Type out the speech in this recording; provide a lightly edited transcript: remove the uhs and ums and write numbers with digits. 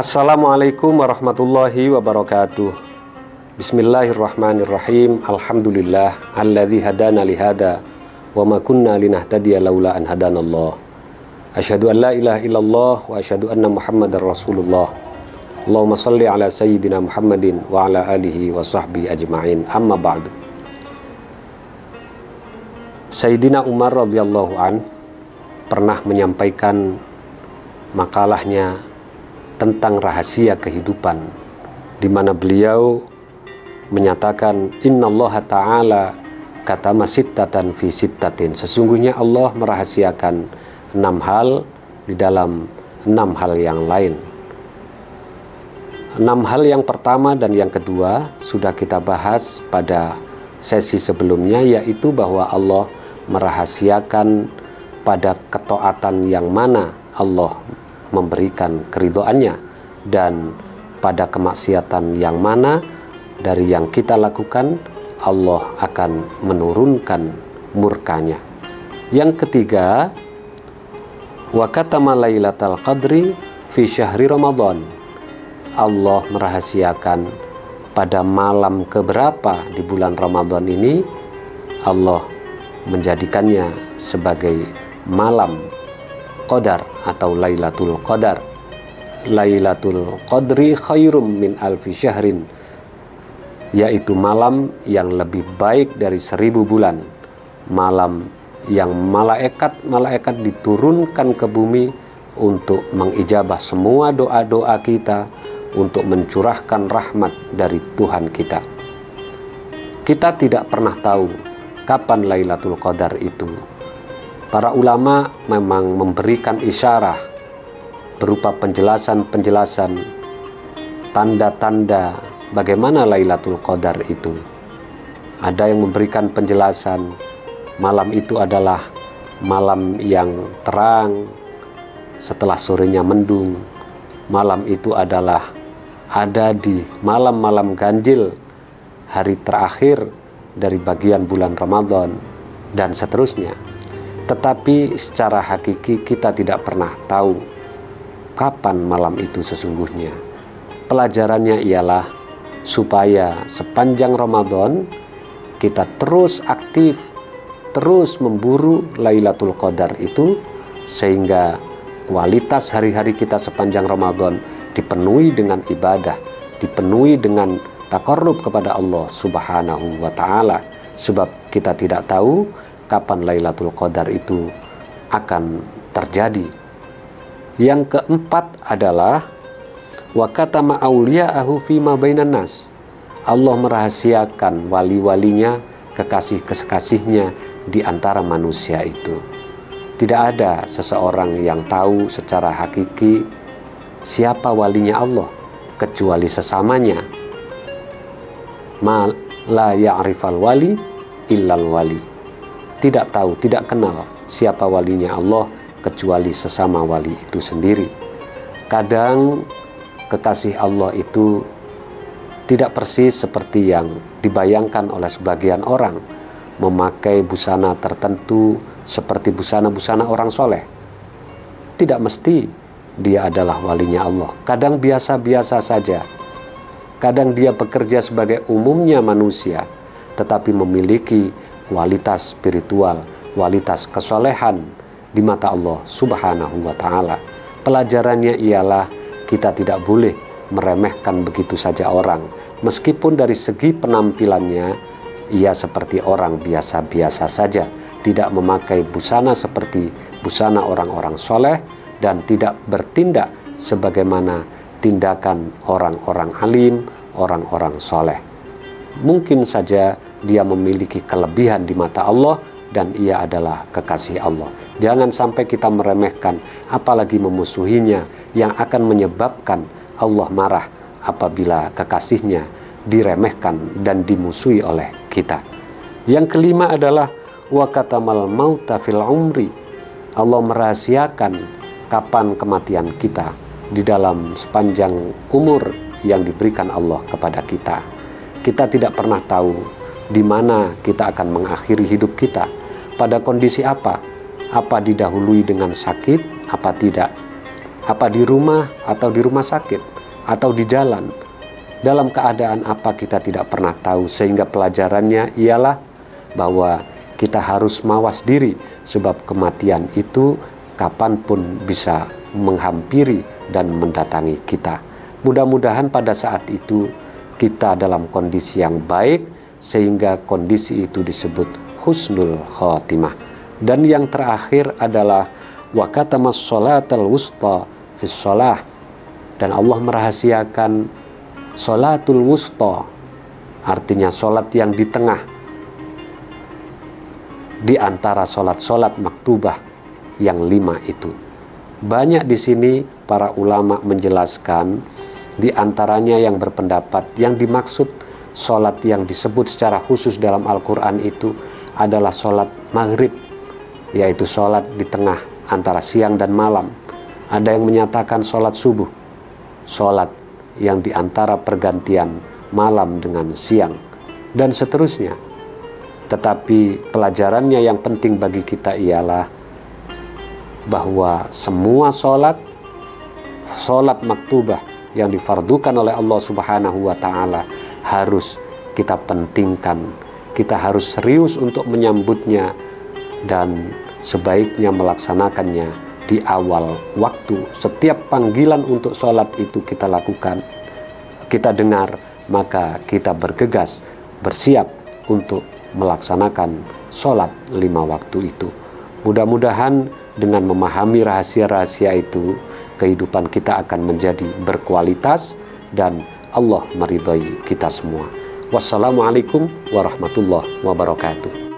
Assalamualaikum warahmatullahi wabarakatuh. Bismillahirrahmanirrahim. Alhamdulillah alladzi hadana lihada wa ma kunna linahtadiya laula an hadanallah. Asyhadu an la ilaha illallah wa asyhadu anna Muhammadar Rasulullah. Allahumma shalli ala sayyidina Muhammadin wa ala alihi wa sahbihi ajma'in. Amma ba'du. Sayyidina Umar radhiyallahu an pernah menyampaikan makalahnya tentang rahasia kehidupan, di mana beliau menyatakan innallaha ta'ala katama sittatan fi sittatin. Sesungguhnya Allah merahasiakan 6 hal di dalam 6 hal yang lain. 6 hal yang pertama dan yang kedua sudah kita bahas pada sesi sebelumnya, yaitu bahwa Allah merahasiakan pada ketaatan yang mana Allah memberikan keridhoannya, dan pada kemaksiatan yang mana dari yang kita lakukan Allah akan menurunkan murkanya. Yang ketiga, wa katama lailatal qadri fi syahri Ramadan. Allah merahasiakan pada malam keberapa di bulan Ramadan ini Allah menjadikannya sebagai malam Qadar atau Lailatul Qadar. Lailatul Qadri khairum min alfi syahrin, yaitu malam yang lebih baik dari 1000 bulan. Malam yang malaikat diturunkan ke bumi untuk mengijabah semua doa-doa kita, untuk mencurahkan rahmat dari Tuhan kita. Kita tidak pernah tahu kapan Lailatul Qadar itu. Para ulama memang memberikan isyarah berupa penjelasan-penjelasan, tanda-tanda bagaimana Lailatul Qadar itu. Ada yang memberikan penjelasan malam itu adalah malam yang terang setelah sorenya mendung. Malam itu adalah ada di malam-malam ganjil, hari terakhir dari bagian bulan Ramadan, dan seterusnya. Tetapi secara hakiki kita tidak pernah tahu kapan malam itu sesungguhnya. Pelajarannya ialah supaya sepanjang Ramadan kita terus aktif, terus memburu Lailatul Qadar itu, sehingga kualitas hari-hari kita sepanjang Ramadan dipenuhi dengan ibadah, dipenuhi dengan taqarrub kepada Allah Subhanahu wa ta'ala. Sebab kita tidak tahu kapan Lailatul Qadar itu akan terjadi. Yang keempat adalah wa katama auliya'ahu fima bainan nas. Allah merahasiakan wali-walinya, kekasih-kekasihnya di antara manusia itu. Tidak ada seseorang yang tahu secara hakiki siapa walinya Allah kecuali sesamanya. Ma la ya'rifal wali illal wali. Tidak tahu, tidak kenal siapa walinya Allah kecuali sesama wali itu sendiri. Kadang kekasih Allah itu tidak persis seperti yang dibayangkan oleh sebagian orang, memakai busana tertentu seperti busana-busana orang soleh. Tidak mesti dia adalah walinya Allah. Kadang biasa-biasa saja. Kadang dia bekerja sebagai umumnya manusia, tetapi memiliki kualitas spiritual, kualitas kesolehan di mata Allah Subhanahu wa ta'ala. Pelajarannya ialah kita tidak boleh meremehkan begitu saja orang, meskipun dari segi penampilannya ia seperti orang biasa-biasa saja, tidak memakai busana seperti busana orang-orang soleh, dan tidak bertindak sebagaimana tindakan orang-orang alim, orang-orang soleh. Mungkin saja dia memiliki kelebihan di mata Allah dan ia adalah kekasih Allah. Jangan sampai kita meremehkan, apalagi memusuhinya, yang akan menyebabkan Allah marah apabila kekasihnya diremehkan dan dimusuhi oleh kita. Yang kelima adalah wa katamal mauta fil umri. Allah merahasiakan kapan kematian kita di dalam sepanjang umur yang diberikan Allah kepada kita. Kita tidak pernah tahu di mana kita akan mengakhiri hidup kita, pada kondisi apa didahului dengan sakit, apa tidak, apa di rumah atau di rumah sakit, atau di jalan, dalam keadaan apa kita tidak pernah tahu, sehingga pelajarannya ialah bahwa kita harus mawas diri, sebab kematian itu kapanpun bisa menghampiri dan mendatangi kita. Mudah-mudahan pada saat itu kita dalam kondisi yang baik, sehingga kondisi itu disebut husnul khotimah. Dan yang terakhir adalah wa katamas sholatal wusta fis sholah, dan Allah merahasiakan sholatul wusta, artinya sholat yang di tengah di antara sholat-sholat maktubah yang 5 itu. Banyak di sini para ulama menjelaskan, di antaranya yang berpendapat yang dimaksud sholat yang disebut secara khusus dalam Al-Quran itu adalah sholat maghrib, yaitu sholat di tengah antara siang dan malam. Ada yang menyatakan sholat subuh, sholat yang di antara pergantian malam dengan siang, dan seterusnya. Tetapi pelajarannya yang penting bagi kita ialah bahwa semua sholat maktubah yang difardukan oleh Allah Subhanahu wa Ta'ala harus kita pentingkan. Kita harus serius untuk menyambutnya dan sebaiknya melaksanakannya di awal waktu. Setiap panggilan untuk sholat itu kita lakukan, kita dengar, maka kita bergegas, bersiap untuk melaksanakan sholat 5 waktu itu. Mudah-mudahan dengan memahami rahasia-rahasia itu, kehidupan kita akan menjadi berkualitas dan Allah meridhai kita semua. Wassalamualaikum warahmatullahi wabarakatuh.